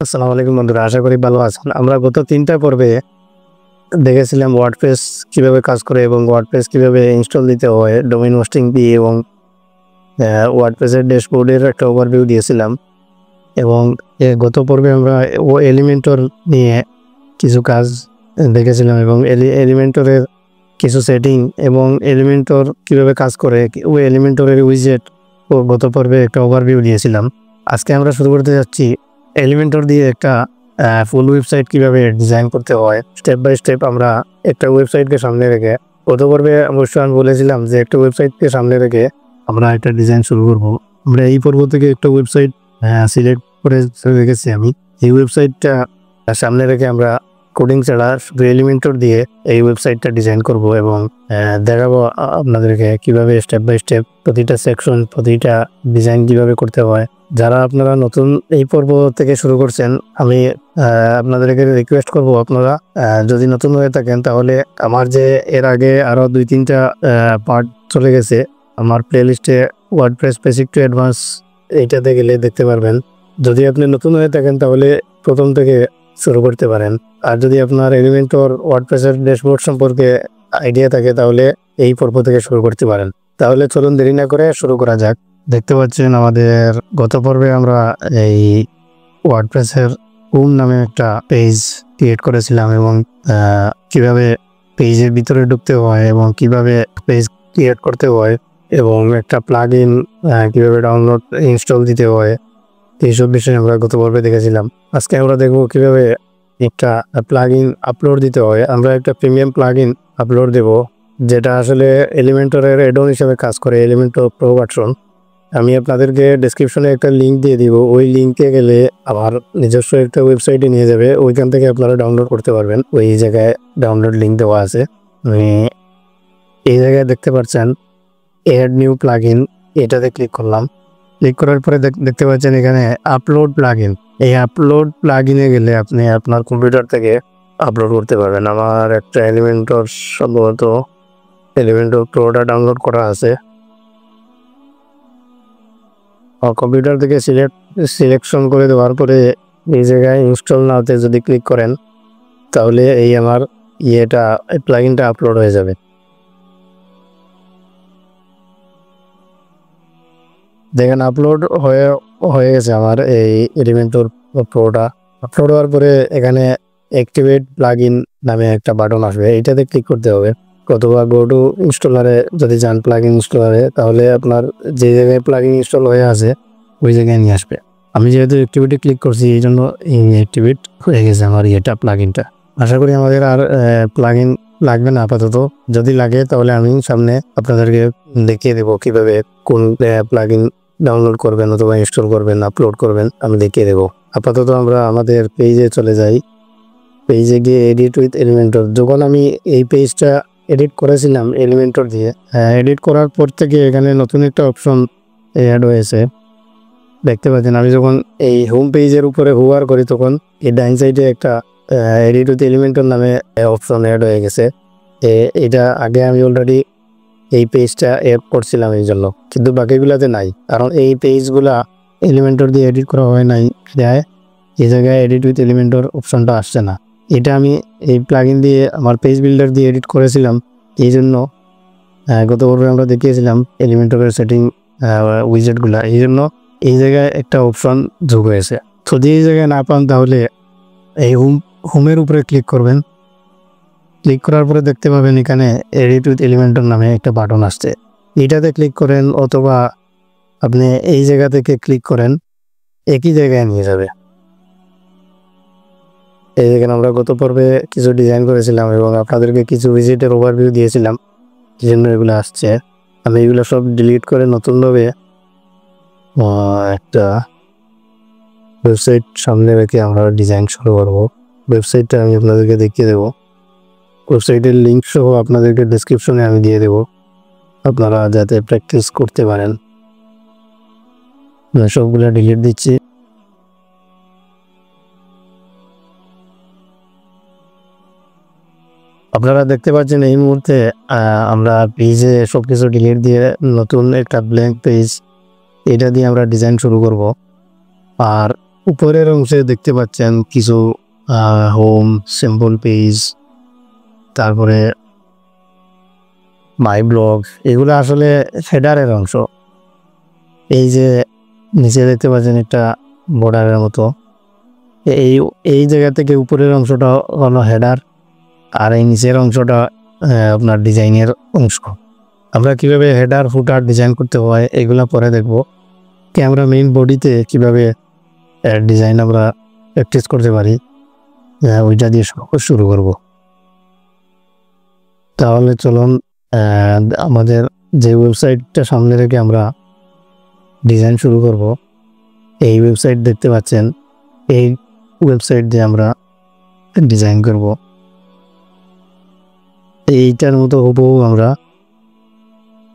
আসসালামু আলাইকুম বন্ধুরা, আশা করি ভালো আছেন। আমরা গত ৩টা পর্বে দেখেছিলাম ওয়ার্ডপ্রেস কিভাবে কাজ করে এবং ওয়ার্ডপ্রেস কিভাবে ইনস্টল দিতে হয়, ডোমেইন হোস্টিং দিয়ে এবং ওয়ার্ডপ্রেসের ড্যাশবোর্ডের একটা ওভারভিউ দিয়েছিলাম। এবং গত পর্বে আমরা এলিমেন্টর নিয়ে কিছু কাজ দেখেছিলাম এবং এলিমেন্টরের কিছু সেটিং এবং এলিমেন্টর কিভাবে কাজ করে, ওই এলিমেন্টরের উইজেট গত পর্বে একটা ওভারভিউ দিয়েছিলাম। আজকে আমরা শুরু করতে যাচ্ছি এলিমেন্টর দিয়ে একটা ফুল ওয়েবসাইট কিভাবে ডিজাইন করতে হয় স্টেপ বাই স্টেপ। আমরা একটা ওয়েবসাইটকে সামনে রেখে, গত পর্বে অবশ্যই আমি বলেছিলাম যে একটা ওয়েবসাইটকে সামনে রেখে আমরা একটা ডিজাইন শুরু করব। আমরা এই পর্ব থেকে একটা ওয়েবসাইট সিলেক্ট করে রেখেছি আমি। এই ওয়েবসাইটটা সামনে রেখে আমরা কোডিং ছাড়া শুধু এলিমেন্টর দিয়ে এই ওয়েবসাইটটা ডিজাইন করব এবং দেখাবো আপনাদেরকে কিভাবে স্টেপ বাই স্টেপ প্রতিটা সেকশন, প্রতিটা ডিজাইন কিভাবে করতে হয়। যারা আপনারা নতুন এই পর্ব থেকে শুরু করছেন, আমি আপনাদেরকে রিকোয়েস্ট করব, আপনারা যদি নতুন হয়ে থাকেন তাহলে আমার যে এর আগে আরও 2-3টা পার্ট চলে গেছে আমার প্লেলিস্টে, ওয়ার্ডপ্রেস বেসিক টু অ্যাডভান্স, এইটাতে গেলে দেখতে পারবেন। যদি আপনি নতুন হয়ে থাকেন তাহলে প্রথম থেকে শুরু করতে পারেন। আর যদি আপনার এলিমেন্টর ওয়ার্ডপ্রেসের ড্যাশবোর্ড সম্পর্কে আইডিয়া থাকে তাহলে এই পর্ব থেকে শুরু করতে পারেন। তাহলে চলুন দেরি না করে শুরু করা যাক। দেখতে পাচ্ছেন আমাদের গত পর্বে আমরা এই ওয়ার্ডপ্রেসের হোম নামে একটা পেজ ক্রিয়েট করেছিলাম এবং কিভাবে পেজের ভিতরে ঢুকতে হয় এবং কিভাবে পেজ ক্রিয়েট করতে হয় এবং একটা প্লাগইন কিভাবে ডাউনলোড ইনস্টল দিতে হয়, এইসব বিষয়ে আমরা গত পর্বে দেখেছিলাম। আজকে আমরা দেখব কিভাবে একটা প্লাগইন আপলোড দিতে হয়। আমরা একটা প্রিমিয়াম প্লাগইন আপলোড দেব যেটা আসলে এলিমেন্টরের অ্যাড-অন হিসেবে কাজ করে, এলিমেন্টর প্রো ভার্সন। আমি আপনাদেরকে ডেসক্রিপশনে একটা লিঙ্ক দিয়ে দিব। ওই লিঙ্কে গেলে আমার নিজস্ব একটা ওয়েবসাইটে নিয়ে যাবে, ওইখান থেকে আপনারা ডাউনলোড করতে পারবেন। ওই জায়গায় ডাউনলোড লিঙ্ক দেওয়া আছে। এই জায়গায় দেখতে পাচ্ছেন অ্যাড নিউ প্লাগইন, এটাতে ক্লিক করলাম। ক্লিক করার পরে দেখতে পাচ্ছেন এখানে আপলোড প্লাগইন। এই আপলোড প্লাগইনে গেলে আপনি আপনার কম্পিউটার থেকে আপলোড করতে পারবেন। আমার একটা এলিমেন্টর, সম্ভবত এলিমেন্টর প্রোটা ডাউনলোড করা আছে। কম্পিউটার থেকে সিলেকশন করে দেওয়ার পরে এই জায়গায় ইনস্টল নাওতে যদি ক্লিক করেন তাহলে এই আমার প্লাগইনটা আপলোড হয়ে যাবে। দেখেন আপলোড হয়ে গেছে আমার এই এলিমেন্টর প্রোটা। আপলোড হওয়ার পরে এখানে অ্যাক্টিভেট প্লাগইন নামে একটা বাটন আসবে, এইটাতে ক্লিক করতে হবে। অথবা গো টু ইনস্টলারে যদি যান, প্লাগইন ইনস্টলারে, তাহলে আপনার যে জায়গায় প্লাগইন ইনস্টল হয়ে আছে ওই জায়গায় নিয়ে আসবে। আমি যেহেতু অ্যাক্টিভেটে ক্লিক করছি এই জন্য অ্যাক্টিভেট হয়ে গেছে আমার প্লাগইনটা। আশা করি আমাদের আর প্লাগইন লাগবে না আপাতত। যদি লাগে তাহলে আমি সামনে আপনাদেরকে দেখিয়ে দেবো কিভাবে কোন প্লাগইন ডাউনলোড করবেন অথবা ইনস্টল করবেন, আপলোড করবেন, আমি দেখিয়ে দেবো। আপাতত আমরা আমাদের পেজে চলে যাই। পেজে গিয়ে এডিট উইথ এলিমেন্টর, যখন আমি এই পেজটা এডিট করেছিলাম এলিমেন্টর দিয়ে, এডিট করার পর থেকে এখানে নতুন একটা অপশন অ্যাড হয়েছে, দেখতে পাচ্ছেন। আমি যখন এই হোম পেজের উপরে হুয়ার করি তখন এই ডাইন সাইডে একটা এডিট উইথ এলিমেন্টর নামে অপশন অ্যাড হয়ে গেছে। এটা আগে আমি অলরেডি এই পেজটা অ্যাড করছিলাম এই জন্য, কিন্তু বাকিগুলোতে নাই, কারণ এই পেজগুলা এলিমেন্টর দিয়ে এডিট করা হয় নাই, এই জায়গায় এডিট উইথ এলিমেন্টর অপশনটা আসছে না। এটা আমি এই প্লাগইন দিয়ে আমার পেজ বিল্ডার দিয়ে এডিট করেছিলাম, এই জন্য গত পর্বে আমরা দেখিয়েছিলাম এলিমেন্টরের সেটিং উইজেটগুলা, এই জন্য এই জায়গায় একটা অপশন যোগ হয়েছে। যদি এই জায়গায় না পান তাহলে এই হোমের উপরে ক্লিক করবেন। ক্লিক করার পরে দেখতে পাবেন এখানে এডিট উইথ এলিমেন্টর নামে একটা বাটন আসছে, এটাতে ক্লিক করেন অথবা আপনি এই জায়গা থেকে ক্লিক করেন, একই জায়গায় নিয়ে যাবে। এই জায়গায় আমরা গত পর্বে কিছু ডিজাইন করেছিলাম এবং আপনাদেরকে কিছু ভিজিটের ওভারভিউ দিয়েছিলাম, এই জন্য এগুলো আসছে। আমি এগুলো সব ডিলিট করে নতুনভাবে একটা ওয়েবসাইট সামনে রেখে আমরা ডিজাইন শুরু করবো। ওয়েবসাইটটা আমি আপনাদেরকে দেখিয়ে দেবো। ওয়েবসাইটের লিঙ্ক সহ আপনাদেরকে ডেসক্রিপশনে আমি দিয়ে দেবো, আপনারা যাতে প্র্যাকটিস করতে পারেন। সবগুলো ডিলিট দিচ্ছি। আপনারা দেখতে পাচ্ছেন এই মুহূর্তে আমরা পেজে সবকিছু ডিলিট দিয়ে নতুন একটা ব্ল্যাঙ্ক পেজ, এটা দিয়ে আমরা ডিজাইন শুরু করব। আর উপরের অংশে দেখতে পাচ্ছেন কিছু হোম, স্যাম্পল পেজ, তারপরে মাই ব্লগ, এগুলো আসলে হেডারের অংশ। এই যে নিচে দেখতে পাচ্ছেন একটা বর্ডারের মতো, এই এই জায়গা থেকে উপরের অংশটা হলো হেডার, আর এই নিচের অংশটা আপনার ডিজাইনের অংশ। আমরা কিভাবে হেডার ফুটার ডিজাইন করতে হয় এগুলো পরে দেখব। ক্যামেরা মেইন বডিতে কিভাবে ডিজাইন আমরা প্র্যাকটিস করতে পারি ওইটা দিয়ে শুরু করব। তাহলে চলুন আমাদের যে ওয়েবসাইটটা সামনে রেখে আমরা ডিজাইন শুরু করব, এই ওয়েবসাইট দেখতে পাচ্ছেন, এই ওয়েবসাইট দিয়ে আমরা ডিজাইন করব। এইটার মতো হুবহু আমরা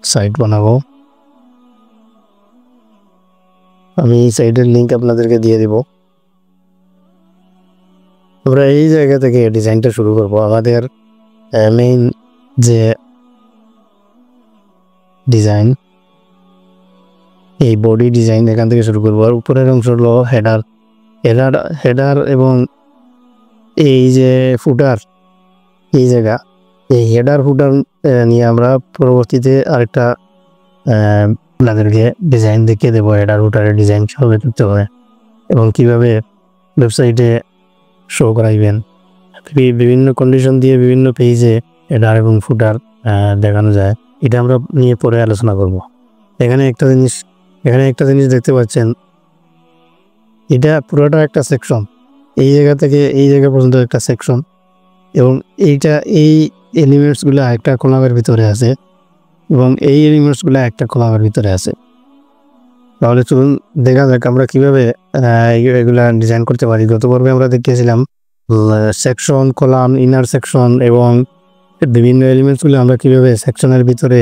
সাইট বানাবো। আমি এই সাইটের লিঙ্ক আপনাদেরকে দিয়ে দিব। আমরা এই জায়গা থেকে ডিজাইনটা শুরু করব। আমাদের মেইন যে ডিজাইন, এই বডি ডিজাইন এখান থেকে শুরু করবো। আর উপরের অংশ হলো হেডার। হেডার এবং এই যে ফুটার, এই জায়গা, এই হেডার ফুটার নিয়ে আমরা পরবর্তীতে আরেকটা আপনাদেরকে ডিজাইন দেখিয়ে দেবো। হেডার ফুটারের ডিজাইন কীভাবে করতে হয় এবং কীভাবে ওয়েবসাইটে শো করাইবেন। বিভিন্ন কন্ডিশন দিয়ে বিভিন্ন পেজে হেডার এবং ফুটার দেখানো যায়, এটা আমরা নিয়ে পরে আলোচনা করব। এখানে একটা জিনিস দেখতে পাচ্ছেন, এটা পুরোটা একটা সেকশন, এই জায়গা থেকে এই জায়গা পর্যন্ত একটা সেকশন, এবং এই এলিমেন্টসগুলো একটা কলামের ভিতরে আছে এবং এই এলিমেন্টসগুলো একটা কলামের ভিতরে আছে। তাহলে চলুন দেখা যাক আমরা কীভাবে এগুলা ডিজাইন করতে পারি। গত পর্বে আমরা দেখিয়েছিলাম সেকশন, কলাম, ইনার সেকশন এবং বিভিন্ন এলিমেন্টসগুলো আমরা কীভাবে সেকশনের ভিতরে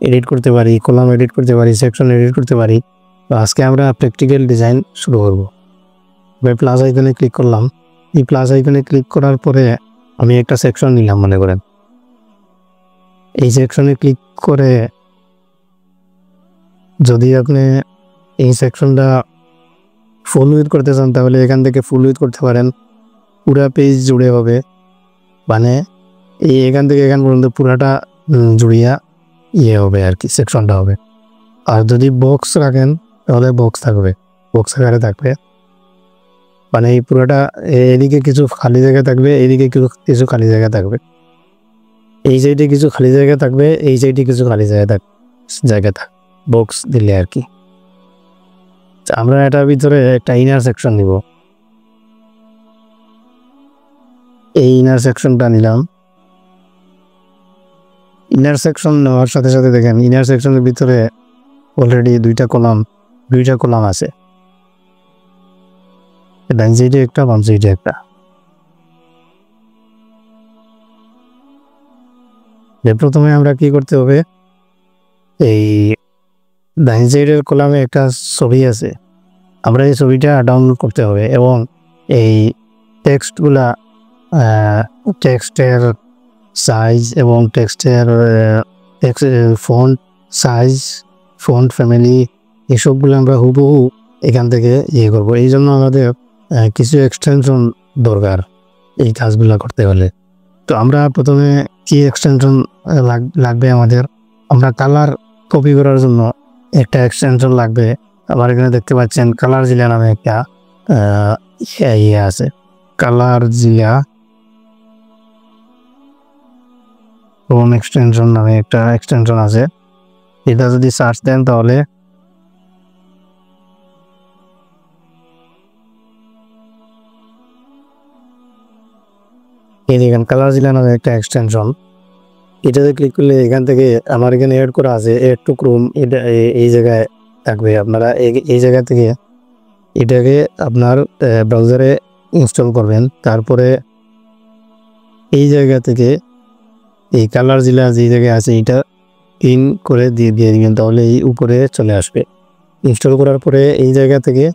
এডিট করতে পারি, কলাম এডিট করতে পারি, সেকশন এডিট করতে পারি। তো আজকে আমরা প্র্যাকটিক্যাল ডিজাইন শুরু করব। প্লাস আইকনে ক্লিক করলাম। এই প্লাস আইকনে ক্লিক করার পরে আমি একটা সেকশন নিলাম মনে করেন। এই সেকশনে ক্লিক করে যদি আপনি এই সেকশনটা ফুল উইথ করতে চান তাহলে এখান থেকে ফুল উইথ করতে পারেন, পুরা পেজ জুড়ে হবে, মানে এখান থেকে এখান পর্যন্ত পুরাটা জুড়িয়া হবে আর কি, সেকশনটা হবে। আর যদি বক্স রাখেন তাহলে বক্স থাকবে, বক্স আকারে থাকবে, মানে এই পুরোটা এদিকে কিছু খালি জায়গা থাকবে, এইদিকে কিছু খালি জায়গা থাকবে, এই সাইডে কিছু খালি জায়গা থাকবে, এই সাইডে কিছু খালি জায়গা থাকবে বক্স দিলে আর কি। আমরা এটার ভিতরে একটা ইনার সেকশন নিব। এই ইনার সেকশনটা নিলাম। ইনার সেকশন নেওয়ার সাথে সাথে দেখেন ইনার সেকশনের ভিতরে অলরেডি দুইটা কলাম আছে, ডান সাইডে একটা, বাম সাইডে একটা। প্রথমে আমরা কি করতে হবে, এই ডান সাইডের কলামে একটা ছবি আছে, আমরা এই ছবিটা ডাউনলোড করতে হবে এবং এই টেক্সটের সাইজ এবং টেক্সটের ফন্ট সাইজ, ফন্ট ফ্যামিলি, এসবগুলো আমরা হুবহু এখান থেকে করব। এই জন্য আমাদের কিছু এক্সটেনশন দরকার এই কাজগুলো করতে হলে। তো আমরা প্রথমে কি এক্সটেনশন লাগবে আমাদের, আমরা কালার কপি করার জন্য একটা এক্সটেনশন লাগবে। আমার এখানে দেখতে পাচ্ছেন কালার জিলা নামে একটা আছে, কালার জিলা হোম এক্সটেনশন নামে একটা এক্সটেনশন আছে। এটা যদি সার্চ দেন তাহলে এই দেখেন কালার জিলা নামে একটা এক্সটেনশন, এটাতে ক্লিক করলে এখান থেকে আমার এখানে এড করা আছে এড টু ক্রোম, এটা এই জায়গায় থাকবে। আপনারা এই জায়গা থেকে এটাকে আপনার ব্রাউজারে ইনস্টল করবেন, তারপরে এই জায়গা থেকে এই কালার জিলা যে জায়গায় আছে এটা পিন করে দিয়ে দিবেন, তাহলে এই উপরে চলে আসবে। ইনস্টল করার পরে এই জায়গা থেকে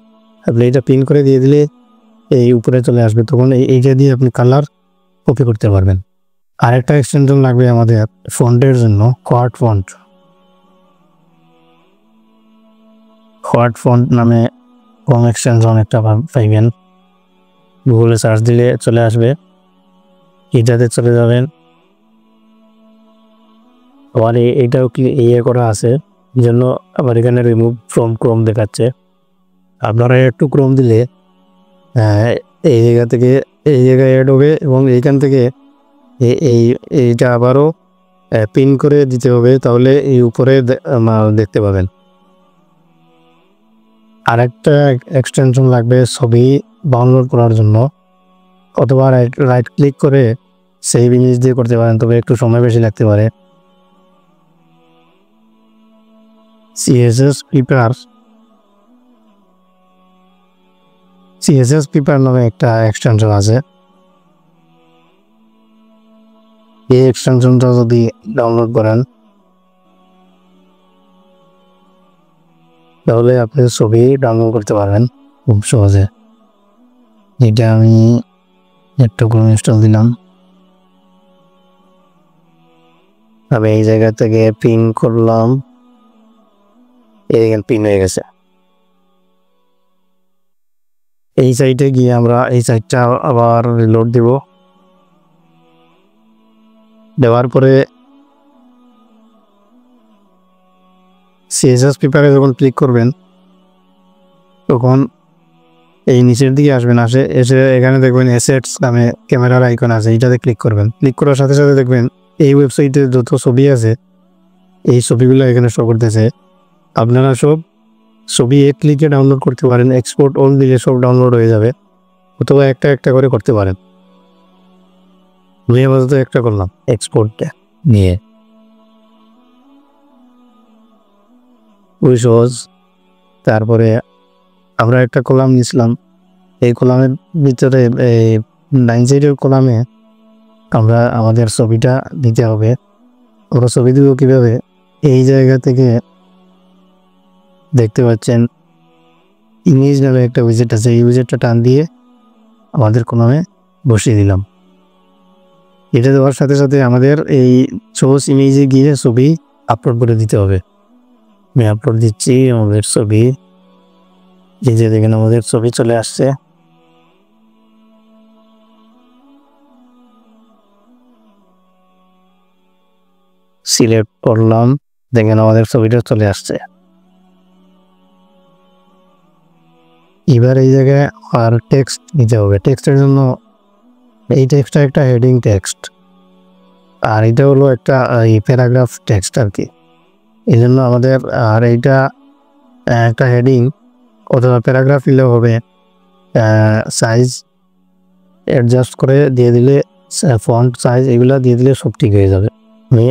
আপনি এটা পিন করে দিয়ে দিলে এই উপরে চলে আসবে, তখন এইটা দিয়ে আপনি কালার কপি করতে পারবেন। আরেকটা এক্সটেনশন লাগবে আমাদের ফন্টের জন্য, কোয়াড ফন্ট নামে কম এক্সটেনশন একটা পাইবেন। গুগলে সার্চ দিলে চলে আসবে, এটাতে চলে যাবেন। আবার এইটাও কি করা আছে, জন্য আবার এখানে রিমুভ ফ্রম ক্রোম দেখাচ্ছে। আপনারা একটু ক্রোম দিলে এই জায়গা থেকে এই জায়গায় অ্যাড হবে এবং এইখান থেকে এইটা আবারও পিন করে দিতে হবে, তাহলে এই উপরে দেখতে পাবেন। আরেকটা এক্সটেনশন লাগবে ছবি ডাউনলোড করার জন্য, অথবা রাইট ক্লিক করে সেভ ইমেজ দিয়ে করতে পারেন, তবে একটু সময় বেশি লাগতে পারে। CSS পেপার নামে একটা এক্সটেনশন আছে। এই এক্সটেনশনটা যদি ডাউনলোড করেন তাহলে আপনি ছবি ডাউনলোড করতে পারবেন খুব সহজে। এটা আমি একটু ইনস্টল দিলাম, আমি এই জায়গা থেকে পিন করলাম, এখানে পিন হয়ে গেছে। এই সাইটে গিয়ে আমরা এই সাইটটা আবার রিলোড দিব। দেওয়ার পরে CSS পেপারে যখন ক্লিক করবেন তখন এই নিচের দিকে আসবেন, এসে এখানে দেখবেন অ্যাসেটস নামে ক্যামেরার আইকন আছে, এইটাতে ক্লিক করবেন। ক্লিক করার সাথে সাথে দেখবেন এই ওয়েবসাইটে যত ছবি আছে এই ছবিগুলো এখানে শো করতেছে। আপনারা সব ছবি এক ক্লিকে ডাউনলোড করতে পারেন, এক্সপোর্ট অল দিলে সব ডাউনলোড হয়ে যাবে, অথবা একটা একটা করে করতে পারেন। আমি আপাতত একটা করলাম এক্সপোর্টটা নিয়ে, ওই সহজ। তারপরে আমরা একটা কলাম নিয়েছিলাম, এই কলামের ভিতরে এই 9 সাইডের কলামে আমরা আমাদের ছবিটা দিতে হবে। আমরা ছবি দিব কীভাবে, এই জায়গা থেকে দেখতে পাচ্ছেন ইমেজ নামে একটা উইজেট আছে, এই উইজেটটা টান দিয়ে আমাদের কলামে বসিয়ে দিলাম। এটা দেওয়ার সাথে সাথে আমাদের এই সোর্স ইমেজে গিয়ে ছবি আপলোড করে দিতে হবে। আমি আপলোড দিচ্ছি আমাদের ছবি, এই যে দেখেন আমাদের ছবি চলে আসছে। সিলেক্ট করলাম, দেখেন আমাদের ছবিটা চলে আসছে। এবার এই জায়গায় আর টেক্সট নিতে হবে। টেক্সটের জন্য এই টেক্সটটা একটা হেডিং টেক্সট, আর এটা হলো একটা প্যারাগ্রাফ টেক্সট আর কি। এই জন্য আমাদের আর এইটা একটা হেডিং অথবা প্যারাগ্রাফ দিলেও হবে। সাইজ অ্যাডজাস্ট করে দিয়ে দিলে, ফন্ট সাইজ এগুলো দিয়ে দিলে সব ঠিক হয়ে যাবে। আমি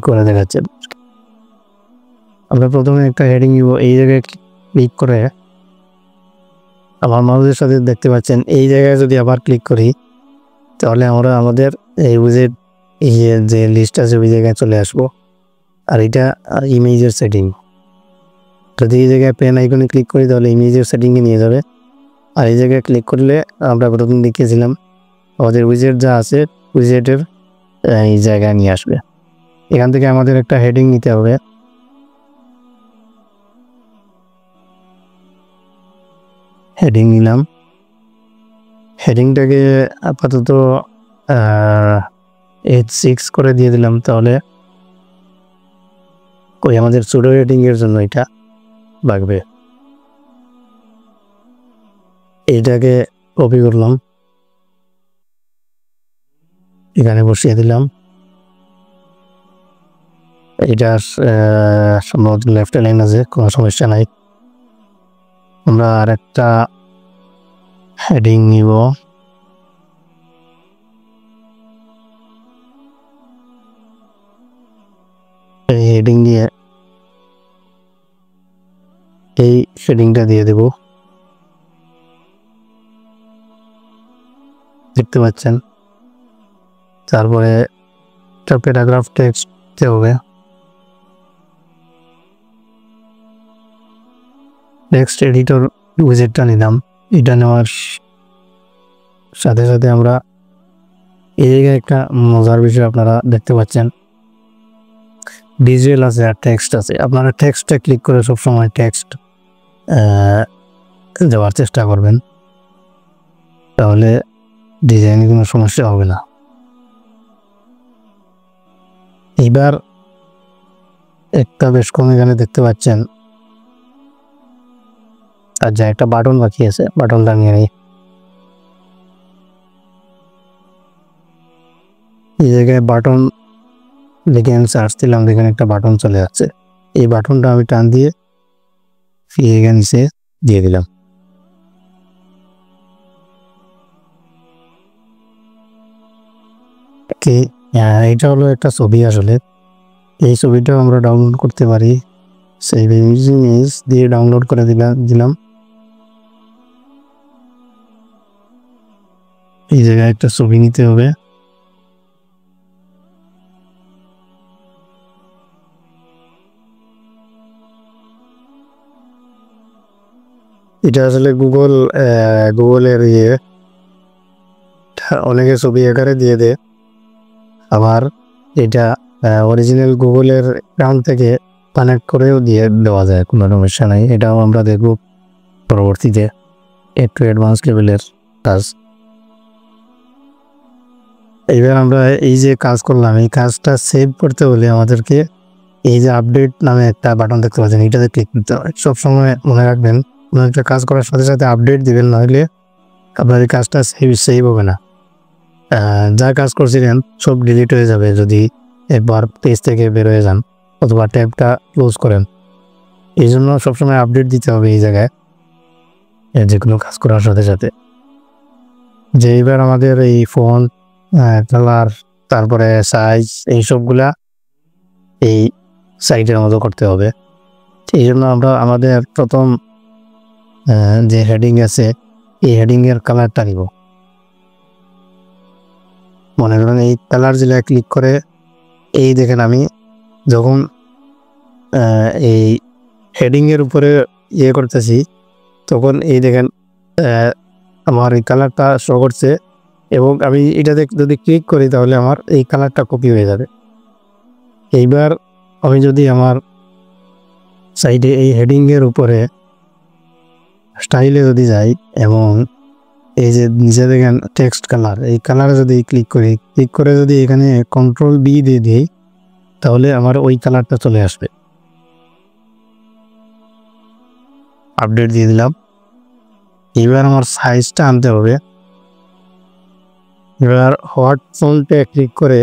করে দেখাচ্ছি। আমরা প্রথমে একটা হেডিং নিব, এই জায়গায় ক্লিক করে আমার মাউসের সাথে দেখতে পাচ্ছেন এই জায়গায় যদি আবার ক্লিক করি তাহলে আমরা আমাদের এই উইজেট যে লিস্ট আছে ওই জায়গায় চলে আসবো। আর এটা ইমেজের সেটিং, যদি এই জায়গায় পেন আইকনে ক্লিক করি তাহলে ইমেজের সেটিংয়ে নিয়ে যাবে। আর এই জায়গায় ক্লিক করলে আমরা প্রথম দেখিয়েছিলাম আমাদের উইজেট যা আছে উইজেটের এই জায়গায় নিয়ে আসবে। এখান থেকে আমাদের একটা হেডিং নিতে হবে। হেডিং নিলাম, হেডিংটাকে আপাতত H6 করে দিয়ে দিলাম, তাহলে ওই আমাদের সুডো হেডিংয়ের জন্য এটা লাগবে। এইটাকে কপি করলাম, এখানে বসিয়ে দিলাম। এটা সম্ভবত লেফট লাইন আছে, কোনো সমস্যা নাই। আমরা আর একটা হেডিং নিব, এই হেডিং দিয়ে এই হেডিংটা দিয়ে দেব, দেখতে পাচ্ছেন। তারপরে একটা প্যারাগ্রাফ টেক্সট দিতে হবে। টেক্সট এডিটর উইজেটটা নিলাম, এটা নেওয়ার সাথে সাথে আমরা এই জায়গায় একটা মজার বিষয় আপনারা দেখতে পাচ্ছেন, ভিজুয়াল আছে আর টেক্সট আছে। আপনারা টেক্সটে ক্লিক করে সবসময় টেক্সট দেওয়ার চেষ্টা করবেন, তাহলে ডিজাইনে কোনো সমস্যা হবে না। এবার একটা বেশ কম এখানে দেখতে পাচ্ছেন, আর যা একটা বাটন বাকি আছে, বাটনটা নিয়ে নিই। এই জায়গায় বাটন লিখে আমি সার্চ দিলাম, দেখেন একটা বাটন চলে যাচ্ছে। এই বাটনটা আমি টান দিয়ে এখানে নিচে দিয়ে দিলাম। এটা হলো একটা ছবি। আসলে এই ছবিটাও আমরা ডাউনলোড করতে পারি। সেভ ইমেজ দিয়ে ডাউনলোড করে দিলাম। এই জায়গায় একটা ছবি নিতে হবে। এটা আসলে গুগলের অনেকে ছবি আকারে দিয়ে দেয়, আবার এটা অরিজিনাল গুগলের অ্যাকাউন্ট থেকে কানেক্ট করেও দিয়ে দেওয়া যায়, কোনো সমস্যা নাই। এটাও আমরা দেখব পরবর্তীতে, একটু অ্যাডভান্স লেভেলের কাজ। এইবার আমরা এই যে কাজ করলাম, এই কাজটা সেভ করতে হলে আমাদেরকে এই যে আপডেট নামে একটা বাটন দেখতে পাচ্ছেন, এটাতে ক্লিক করতে হবে। সবসময় মনে রাখবেন, কোনো একটা কাজ করার সাথে সাথে আপডেট দিবেন, নইলে আপনার এই কাজটা সেভ হবে না। যা কাজ করছিলেন সব ডিলিট হয়ে যাবে যদি একবার পেজ থেকে বের হয়ে যান অথবা ট্যাবটা ক্লোজ করেন। এই জন্য সবসময় আপডেট দিতে হবে এই জায়গায়, যে কোনো কাজ করার সাথে সাথে। যে এবার আমাদের এই ফন্ট, কালার, তারপরে সাইজ, এই সবগুলা এই সাইটের মতো করতে হবে। এই জন্য আমরা আমাদের প্রথম যে হেডিং আছে, এই হেডিংয়ের কালারটা নিব। মনে করেন এই কালার যেটা ক্লিক করে, এই দেখেন আমি যখন এই হেডিংয়ের উপরে করতেছি, তখন এই দেখেন আমার এই কালারটা শো করছে, এবং আমি এটাতে যদি ক্লিক করি তাহলে আমার এই কালারটা কপি হয়ে যাবে। এইবার আমি যদি আমার সাইডে এই হেডিংয়ের উপরে স্টাইলে যদি যাই, এবং এই যে নিচে দেখেন টেক্সট কালার, এই কালারে যদি ক্লিক করে যদি এখানে কন্ট্রোল বি দিয়ে দিই, তাহলে আমার ওই কালারটা চলে আসবে। আপডেট দিয়ে দিলাম। এবার আমার সাইজটা আনতে হবে। এবার হোয়াট ফন্টে ক্লিক করে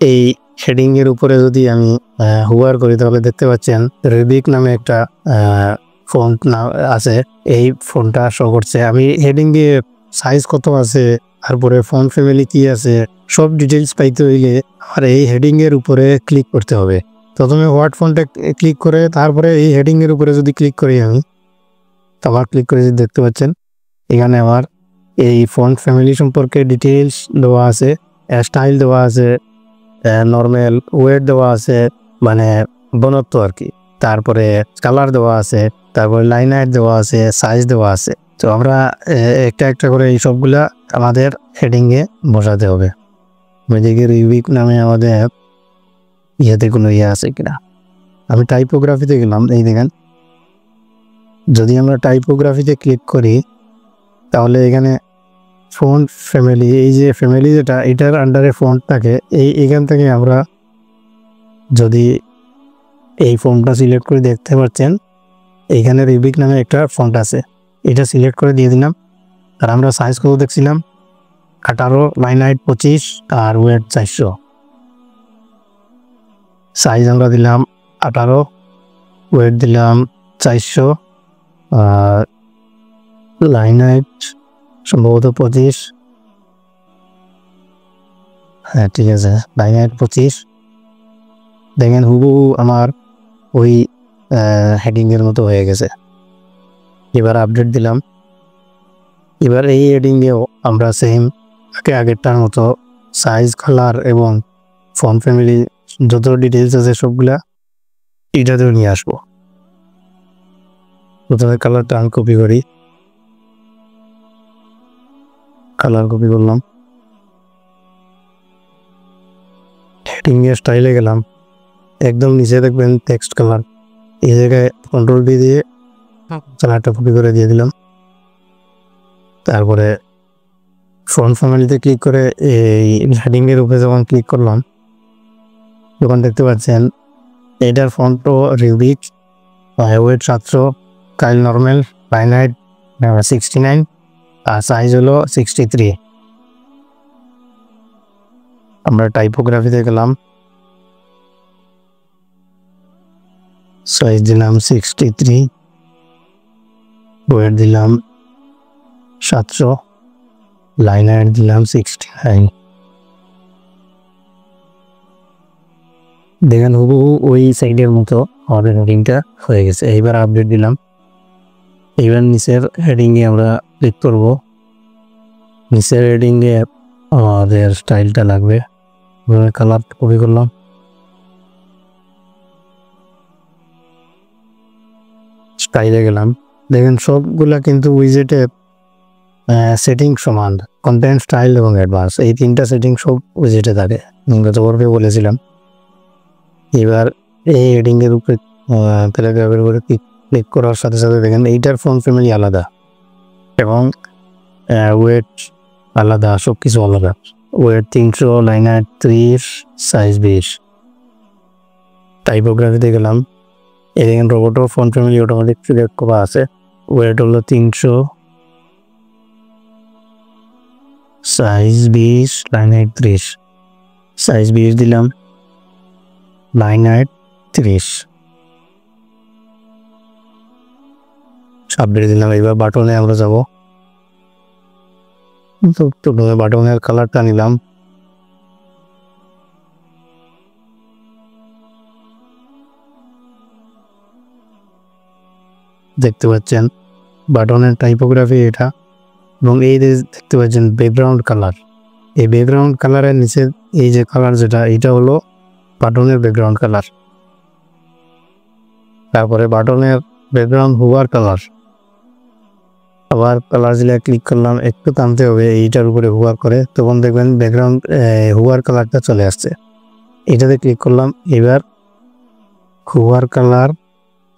এই হেডিংয়ের উপরে যদি আমি হুয়ার করি, তাহলে দেখতে পাচ্ছেন রেবিক নামে একটা ফন্ট আছে, এই ফন্টটা শো করছে। আমি হেডিং দিয়ে সাইজ কত আছে, তারপরে ফন্ট ফ্যামিলি কি আছে, সব ডিটেলস পাইতে হইলে আর এই হেডিংয়ের উপরে ক্লিক করতে হবে। প্রথমে হোয়াট ফন্টে ক্লিক করে তারপরে এই হেডিংয়ের উপরে যদি ক্লিক করি, আমি আবার ক্লিক করে যদি দেখতে পাচ্ছেন এখানে আমার এই ফন্ট ফ্যামিলি সম্পর্কে ডিটেলস দেওয়া আছে, স্টাইল দেওয়া আছে, নর্মাল ওয়েট দেওয়া আছে, মানে ঘনত্ব আর কি, তারপরে কালার দেওয়া আছে, তারপরে লাইন হাইট দেওয়া আছে, সাইজ দেওয়া আছে। তো আমরা একটা একটা করে এই সবগুলা আমাদের হেডিংয়ে বসাতে হবে। এদিকে রিভিক নামে আমাদের ইয়েতে কোনো আছে কিনা। আমি টাইপোগ্রাফিতে গেলাম। এই দেখেন, যদি আমরা টাইপোগ্রাফিতে ক্লিক করি, তাহলে এখানে ফন্ট ফ্যামিলি, এই যে ফ্যামিলি যেটা, এটার আন্ডারে ফন্ট থাকে। এইখান থেকে আমরা যদি এই ফন্টটা সিলেক্ট করে, দেখতে পাচ্ছেন এইখানে রিবিক নামে একটা ফন্ট আছে, এটা সিলেক্ট করে দিয়ে দিলাম। আর আমরা সাইজ কত দেখছিলাম, 18, লাইন হাইট 25 আর ওয়েট 400। সাইজ আমরা দিলাম 18, ওয়েট দিলাম 400, আর লাইন হাইট সম্ভবত 25। হ্যাঁ, ঠিক আছে, লাইন হাইট 25। দেখেন হুবহু আমার ওই হেডিংয়ের মতো হয়ে গেছে। এবার আপডেট দিলাম। এবার এই হেডিংয়েও আমরা সেম আগেরটার মতো সাইজ, কালার এবং ফন্ট ফ্যামিলি যত ডিটেলস আছে সবগুলা এটাতেও নিয়ে আসবো। প্রথমে কালারটা আমি কপি করি, কালার কপি করলাম, হেডিংয়ের স্টাইলে গেলাম, একদম নিচে দেখবেন টেক্সট কালার, এই জায়গায় কন্ট্রোল ডি দিয়ে কালারটা কপি করে দিয়ে দিলাম। তারপরে ফন্ট ফ্যামিলিতে ক্লিক করে এই হেডিংয়ের উপরে যখন ক্লিক করলাম, যখন দেখতে পাচ্ছেন এটার ফন্টও রিউবিক, ওয়েট 700, কাইল নর্মাল, লাইন হাইট 69 আর সাইজ হলো 63। আমরা টাইপোগ্রাফিতে গেলাম, সাইজ দিলাম 63, ওয়েট দিলাম 700, লাইন হাইট দিলাম 69। দেখেন হুবহু ওই সাইডের মতো আমাদের হেডিংটা হয়ে গেছে। এইবার আপডেট দিলাম। এইবার নিচের হেডিংয়ে আমরা ক্লিক করব। নিচের হেডিংয়ে আমাদের স্টাইলটা লাগবে, কালার কপি করলাম, স্টাইলে গেলাম। দেখেন সবগুলা কিন্তু উইজেটে সেটিং সমান, কন্টেন্ট, স্টাইল এবং অ্যাডভান্স, এই তিনটা সেটিং সব উইজেটে থাকে, গত পর্বে বলেছিলাম। এবার এই হেডিংয়ের উপরে প্যারাগ্রাফের উপরে ক্লিক করার সাথে সাথে দেখেন এইটার ফন্ট ফ্যামিলি আলাদা এবং ওয়েট আলাদা, সব কিছু আলাদা। Weight 300, line height 30, size 20। টাইপোগ্রাফিতে গেলাম, এই দেখেন Roboto font family automatic select করা আছে। ওয়েট হলো 300, সাইজ 20, লাইন হাইট 30, সাইজ 20 দিলাম, লাইন হাইট 30, আপডেট দিলাম। এবার বাটনে আমরা যাব, তো বাটনের কালারটা নিলাম, দেখতে পাচ্ছেন বাটনের টাইপোগ্রাফি এটা। এবং এই দেখতে পাচ্ছেন ব্যাকগ্রাউন্ড কালার, এই ব্যাকগ্রাউন্ড কালারের নিচে এই যে কালার যেটা, এটা হলো বাটনের ব্যাকগ্রাউন্ড কালার। তারপরে বাটনের ব্যাকগ্রাউন্ড হুভার কালার, আবার কালার দিলে ক্লিক করলাম, একটু টানতে হবে এইটার উপরে হুভার করে, তখন দেখবেন ব্যাকগ্রাউন্ড হুভার কালারটা চলে আসছে। এটাতে ক্লিক করলাম। এবার হুভার কালার,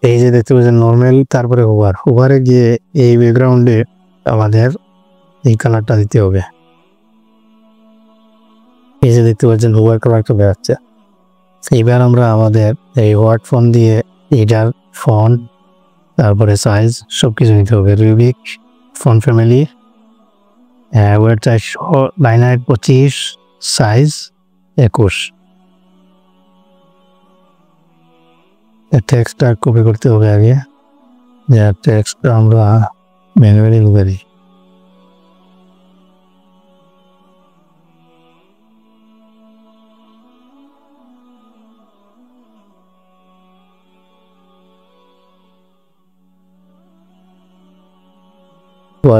এই যে দেখতে পাচ্ছেন নর্মাল, তারপরে হুভারে গিয়ে এই ব্যাকগ্রাউন্ডে আমাদের এই কালারটা দিতে হবে। এই যে দেখতে পাচ্ছেন হুভার কালার চলে যাচ্ছে। এইবার আমরা আমাদের এই ওয়ার্ড ফন্ট দিয়ে এটার ফন্ট, তারপরে সাইজ সব কিছু নিতে হবে। Rubik font family, weight 400, line height 25, size 21। টেক্সটটা কপি করতে হবে আগে, যে টেক্সটটা আমরা ম্যানুয়ালি লিখে দিই।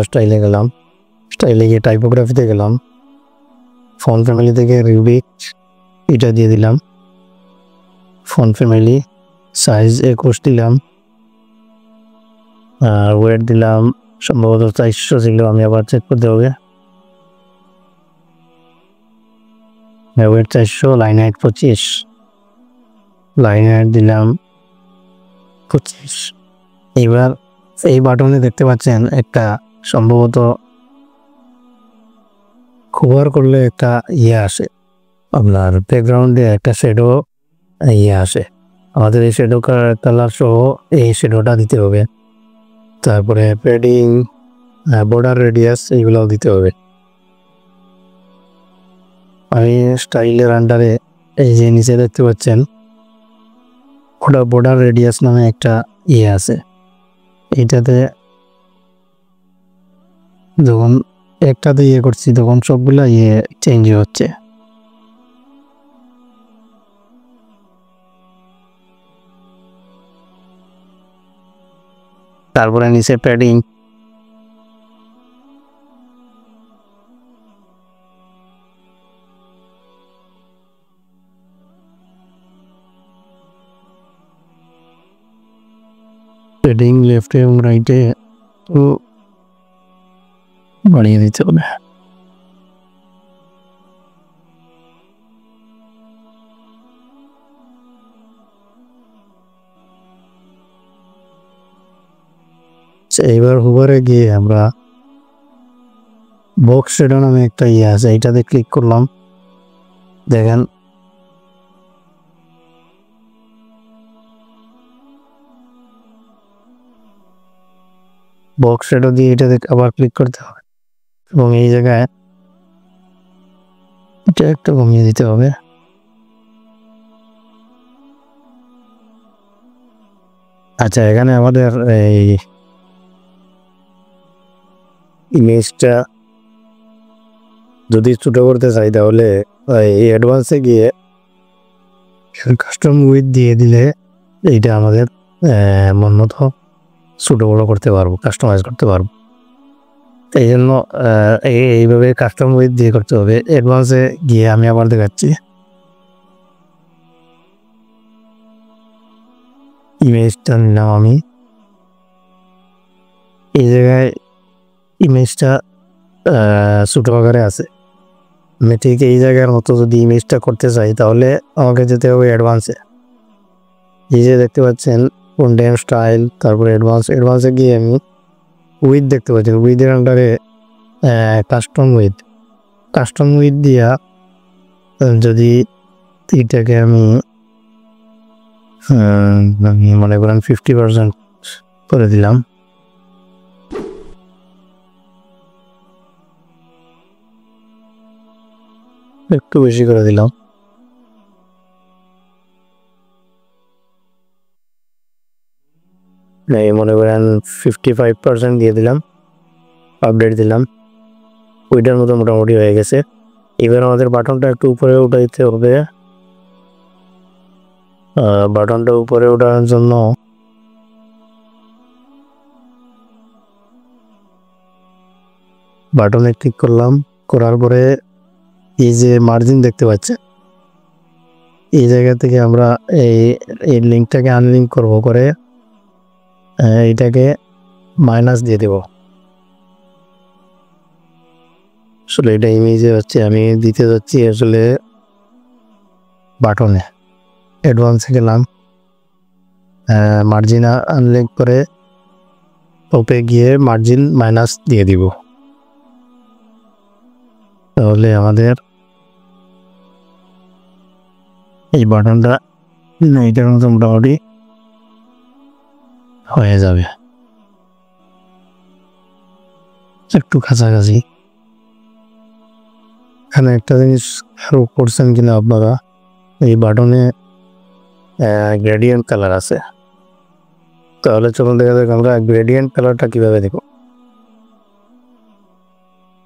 স্টাইলে গেলাম, স্টাইলে গিয়ে টাইপোগ্রাফিতে গেলাম, ফন্ট ফ্যামিলি থেকে রুবিক এটা দিয়ে দিলাম, ফন্ট ফ্যামিলি, সাইজ 21 দিলাম, আর ওয়েট দিলাম সম্ভবত 400 ছিল, আমি আবার চেক করতে হবে। Weight 400, line height 25, line height দিলাম 25। এবার এই বাটনে দেখতে পাচ্ছেন একটা সম্ভবত কভার করলে একটা আসে, আপনার ব্যাকগ্রাউন্ডে একটা শ্যাডো আসে। আমাদের এই শ্যাডো কালার সহ এই শ্যাডোটা দিতে হবে। তারপরে প্যাডিং, বর্ডার রেডিয়াস এইগুলোও দিতে হবে। আমি স্টাইলের আন্ডারে এই যে নিচে দেখতে পাচ্ছেন ওটা বর্ডার রেডিয়াস নামে একটা আছে, এইটাতে যখন একটাতে করছি তখন সবগুলা চেঞ্জ হচ্ছে। তারপরে নিচে প্যাডিং, প্যাডিং লেফটে এবং রাইটে তো বাড়িয়ে দিতে হবে। এইবার হুবারে গিয়ে আমরা বক্স শ্যাডো নামে একটা আছে, এইটাতে ক্লিক করলাম। দেখেন বক্স শ্যাডো দিয়ে এটাতে আবার ক্লিক করতে হবে এবং এই জায়গায় এটা একটু কমিয়ে দিতে হবে। আচ্ছা, এখানে আমাদের এই ইমেজটা যদি ছোট করতে চাই তাহলে এই অ্যাডভান্সে গিয়ে কাস্টম উইথ দিয়ে দিলে এইটা আমাদের মন মতো ছোট বড় করতে পারবো, কাস্টমাইজ করতে পারবো। এই জন্য এইভাবে কাস্টম উইথ দিয়ে করতে হবে। অ্যাডভান্সে গিয়ে আমি আবার দেখাচ্ছি। ইমেজটা নিলাম আমি, এই জায়গায় ইমেজটা ছোট আকারে আছে। আমি ঠিক এই জায়গার মতো যদি ইমেজটা করতে চাই তাহলে আমাকে যেতে হবে অ্যাডভান্সে। এই যে দেখতে পাচ্ছেন কন্টেন্ট স্টাইল, তারপরে অ্যাডভান্সে গিয়ে আমি উইথ দেখতে পাচ্ছেন, উইথের আন্ডারে কাস্টম উইথ দিয়া যদি এটাকে আমি মনে করেন 50% করে দিলাম, একটু বেশি করে দিলাম, মনে করেন 55% দিয়ে দিলাম, আপডেট দিলাম। ওইটার মতো মোটামুটি হয়ে গেছে। এবার আমাদের বাটনটা একটু উপরে উঠাইতে হবে। বাটনটা উপরে ওঠানোর জন্য বাটনে ক্লিক করলাম, করার পরে এই যে মার্জিন দেখতে পাচ্ছেন, এই জায়গা থেকে আমরা এই লিঙ্কটাকে আনলিঙ্ক করব, করে এইটাকে মাইনাস দিয়ে দেব। আসলে এটা ইমেজে হচ্ছে, আমি দিতে যাচ্ছি আসলে বাটনে। অ্যাডভান্সে গেলাম, মার্জিন আনলিঙ্ক করে টপে গিয়ে মার্জিন মাইনাস দিয়ে দিব। তাহলে আমাদের এই বাটনটা এইটার মতো মোটামুটি হয়ে যাবে, একটু কাছাকাছি। এখানে একটা জিনিস আরো করছেন কিনা আপনারা, এই বাটনে গ্রেডিয়েন্ট কালার আছে। তাহলে চলুন দেখা যাক আমরা গ্রেডিয়েন্ট কালারটা কিভাবে দেব।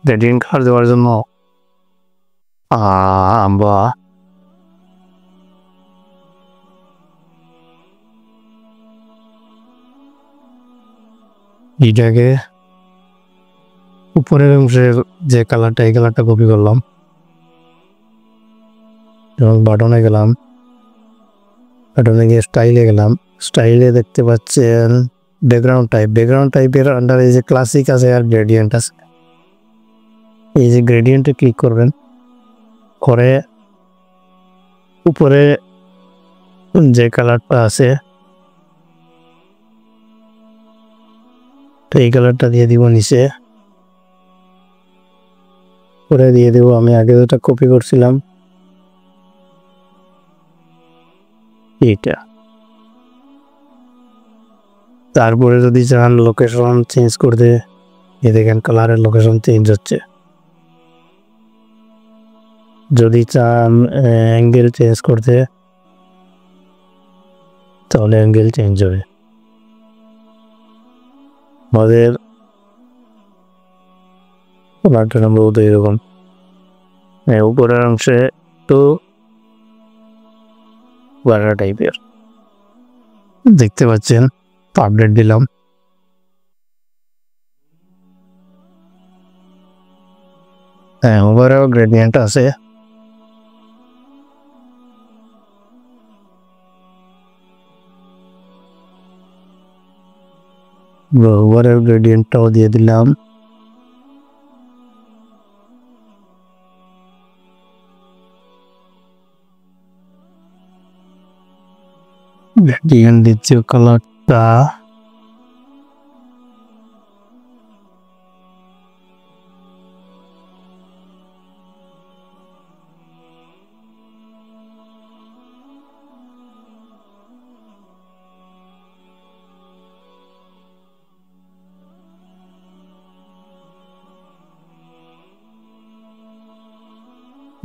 গ্রেডিয়েন্ট কালার দেওয়ার জন্য আমরা এটাকে উপরের অংশের যে কালারটা, এই কালারটা কপি করলাম এবং বাটনে গেলাম, বাটনে গিয়ে স্টাইলে গেলাম। স্টাইলে দেখতে পাচ্ছেন ব্যাকগ্রাউন্ড টাইপের আন্ডারে এই যে ক্লাসিক আছে আর গ্রেডিয়েন্ট আছে। এই যে গ্রেডিয়েন্টে ক্লিক করবেন, করে উপরে যে কালারটা আছে তো এই কালারটা দিয়ে দিব নিচে, করে দিয়ে দেবো আমি আগে যেটা কপি করছিলাম এইটা। তারপরে যদি চান লোকেশন চেঞ্জ করতে, এই দেখেন কালারের লোকেশন চেঞ্জ হচ্ছে। যদি চান অ্যাঙ্গেল চেঞ্জ করতে তাহলে অ্যাঙ্গেল চেঞ্জ হবে। আমাদের কালারটা সম্ভবত এরকম, উপরের অংশে একটু গাঢ় টাইপের দেখতে পাচ্ছেন। আপডেট দিলাম, ওভারঅল গ্রেডিয়েন্ট আছে। ওভারঅল গ্রেডিয়েন্টটাও দিয়ে দিলাম। গ্রেডিয়েন্ট দ্বিতীয় কালারটা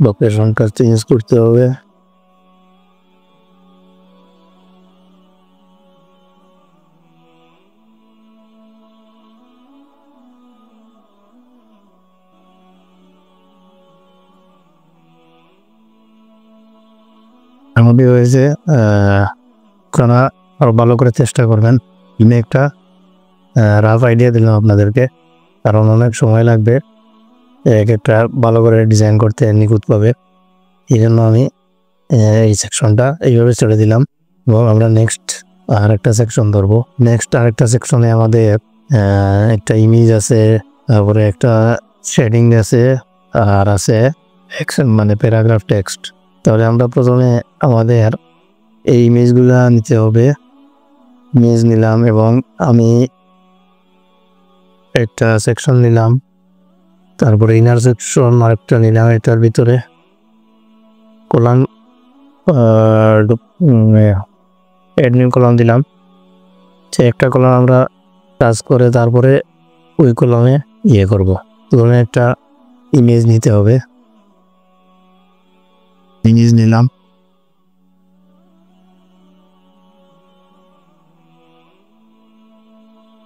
লোকেশনটা চেঞ্জ করতে হবে। আমাদের হয়েছে আপনারা আরো ভালো করে চেষ্টা করবেন। আমি একটা রাফ আইডিয়া দিলাম আপনাদেরকে, কারণ অনেক সময় লাগবে এক একটা ভালো করে ডিজাইন করতে নিখুঁতভাবে। এই জন্য আমি এই সেকশনটা এইভাবে ছেড়ে দিলাম এবং আমরা নেক্সট আরেকটা সেকশন ধরবো। নেক্সট আরেকটা সেকশনে আমাদের একটা ইমেজ আছে, তারপরে একটা শেডিং আছে, আর আছে মানে প্যারাগ্রাফ টেক্সট। তাহলে আমরা প্রথমে আমাদের এই ইমেজগুলা নিতে হবে। ইমেজ নিলাম এবং আমি একটা সেকশন নিলাম, তারপরে ইনার সেকশন আরেকটা নিলাম, এটার ভিতরে কলাম অ্যাডমিন কলাম দিলাম। সে একটা কলাম আমরা কাজ করে তারপরে ওই কলামে করব। ধরুন একটা ইমেজ নিতে হবে, ইমেজ নিলাম,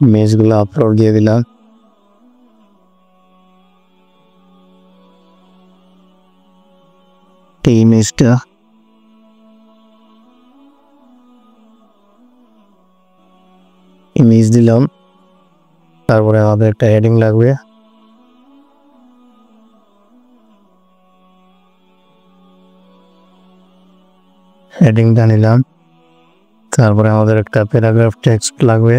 ইমেজগুলো আপলোড দিয়ে দিলাম। এই ইমেজটা ইমেজ দিলাম, তারপরে আমাদের একটা হেডিং লাগবে। হেডিংটা নিলাম, তারপরে আমাদের একটা প্যারাগ্রাফ টেক্সট লাগবে।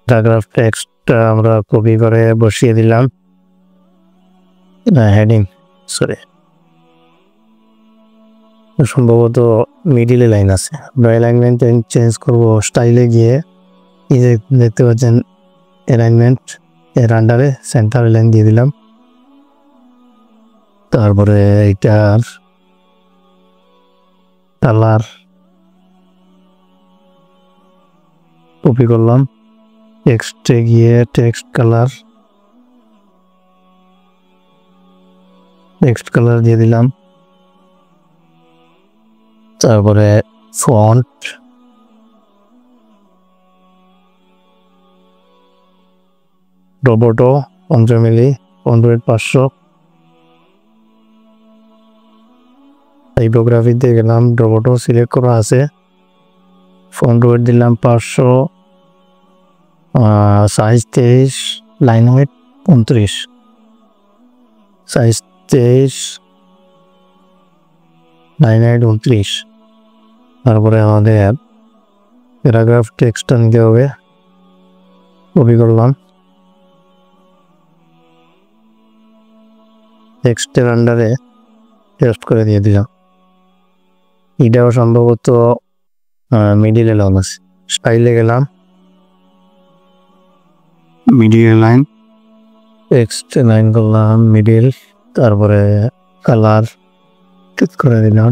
প্যারাগ্রাফ টেক্সটটা আমরা কপি করে বসিয়ে দিলাম। হেডিং সম্ভবত মিডিলে লাইন আছে, অ্যালাইনমেন্ট চেঞ্জ করবো। স্টাইলে গিয়ে এই যে দেখতে পাচ্ছেন অ্যালাইনমেন্ট, এর আন্ডারে সেন্টার লাইন দিয়ে দিলাম। তারপরে এইটার কালার কপি করলাম, টেক্সটে গিয়ে টেক্সট কালার দিয়ে দিলাম। তারপরে ফন্ট রোবোটো 15 মিলি, 500। টাইপোগ্রাফিতে গেলাম, রোবোটো সিলেক্ট করা আছে, ফন্ট ওয়েট দিলাম 500, size 23, line weight 29, size 23, line weight 29। তারপরে আমাদের প্যারাগ্রাফ টেক্সটটা নিতে হবে, কপি করলাম, টেক্সটের আন্ডারে পেস্ট করে দিয়ে দিলাম। এটাও সম্ভবত মিডিলে লাইন আছে। স্টাইলে গেলাম, মিডিল লাইন, টেক্সট লাইন করলাম মিডিল, তারপরে কালার ঠিক করে দিলাম।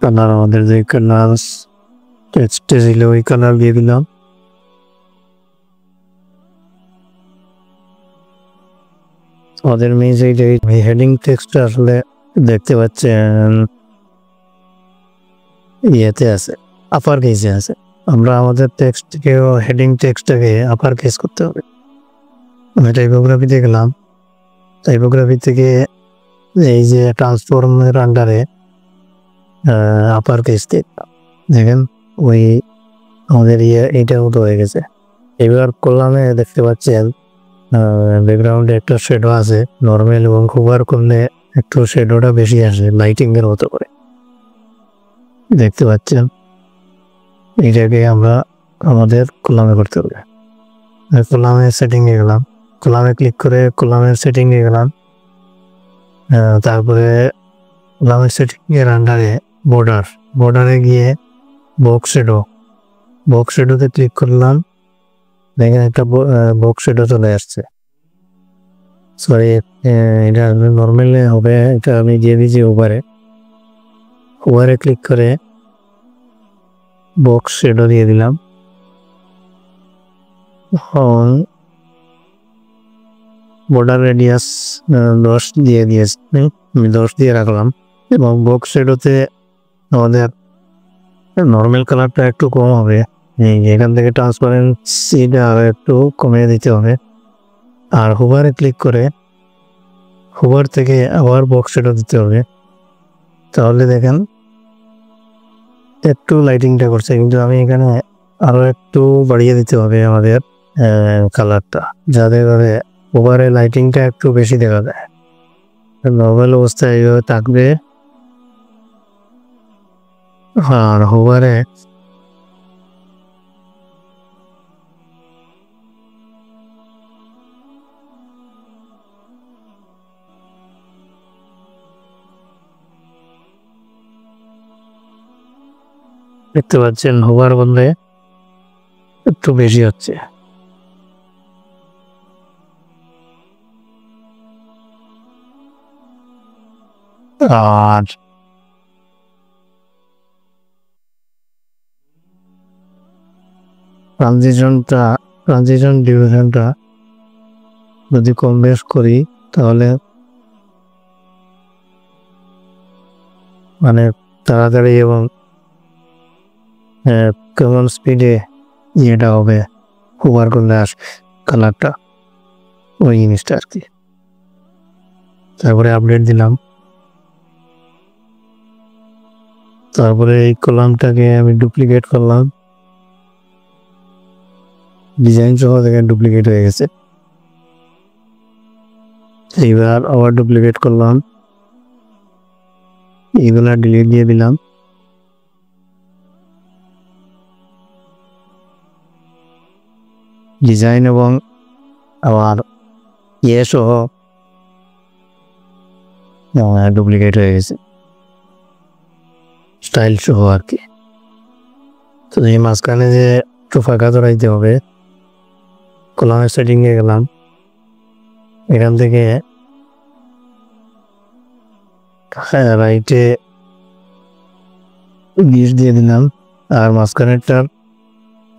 কালার আমাদের যে কালার টেক্সটে ছিল ওই কালার দিয়ে দিলাম। আমাদের হেডিং টেক্সটটা আসলে দেখতে পাচ্ছেন ইয়েতে আছে, আপার কেসে আছে। আমরা আমাদের টেক্সটকেও হেডিং টেক্সটটাকে আপার কেস করতে হবে। আমি টাইপোগ্রাফিতে গেলাম, টাইপোগ্রাফি থেকে এই যে ট্রান্সফর্মের আন্ডারে আপার কেস দেখেন ওই আমাদের এইটাও তো হয়ে গেছে। এবার কলামে দেখতে পাচ্ছেন ব্যাকগ্রাউন্ডে একটা শেডো আছে, নর্মাল এবং কভার করলে একটু শেডোটা বেশি আসে, লাইটিং এর মতো করে দেখতে পাচ্ছেন। এইটাকে আমরা আমাদের কলামে করতে হবে। কলামের সেটিংয়ে গেলাম, কলামে ক্লিক করে কলামের সেটিংয়ে গেলাম, তারপরে কলামের সেটিংয়ের আন্ডারে বর্ডারে গিয়ে বক্স শেডোতে ক্লিক করলাম। দেখেন একটা বক্স শেডো চলে আসছে। সরি, এটা নর্মালি হবে, এটা আমি দিয়ে দিয়েছি ওভারে ক্লিক করে বক্স শেডো দিয়ে দিলাম। বর্ডার রেডিয়াস 10 দিয়ে দিয়েছি, আমি 10 দিয়ে রাখলাম। এবং বক্স শ্যাডোতে আমাদের নর্মাল কালারটা একটু কম হবে, এখান থেকে ট্রান্সপারেন্সিটা একটু কমিয়ে দিতে হবে। আর হুবারে ক্লিক করে হুবার থেকে আবার বক্স শ্যাডো দিতে হবে। তাহলে দেখেন একটু লাইটিংটা করছে, কিন্তু আমি এখানে আরো একটু বাড়িয়ে দিতে হবে আমাদের কালারটা, যাতে করে ওভারে লাইটিংটা একটু বেশি দেখা যায়। নর্মাল অবস্থায় এইভাবে থাকবে, আর ওভারে দেখতে পাচ্ছেন হোভার বললে একটু বেশি হচ্ছে। আর ট্রানজিশন ডিউরেশনটা যদি কম বেশ করি, তাহলে মানে তাড়াতাড়ি এবং কেমন স্পিডে ইয়েটা হবে, হোভার করলে আসবে কালারটা, ওই জিনিসটা আর কি। তারপরে আপডেট দিলাম। তারপরে এই কলামটাকে আমি ডুপ্লিকেট করলাম, ডিজাইন সহ দেখেন ডুপ্লিকেট হয়ে গেছে। এইবার আবার ডুপ্লিকেট করলাম, এইগুলা ডিলিট দিয়ে দিলাম। ডিজাইন এবং আবার ইয়ে সহ ডুপ্লিকেট হয়ে গেছে, স্টাইল সহ আর কি। তো এই মাঝখানে যে একটু ফাঁকা ধরাইতে হবে, কলামের সেটিংয়ে গেলাম, এখান থেকে রাইটে 20 দিয়ে দিলাম, আর মাঝখানেরটার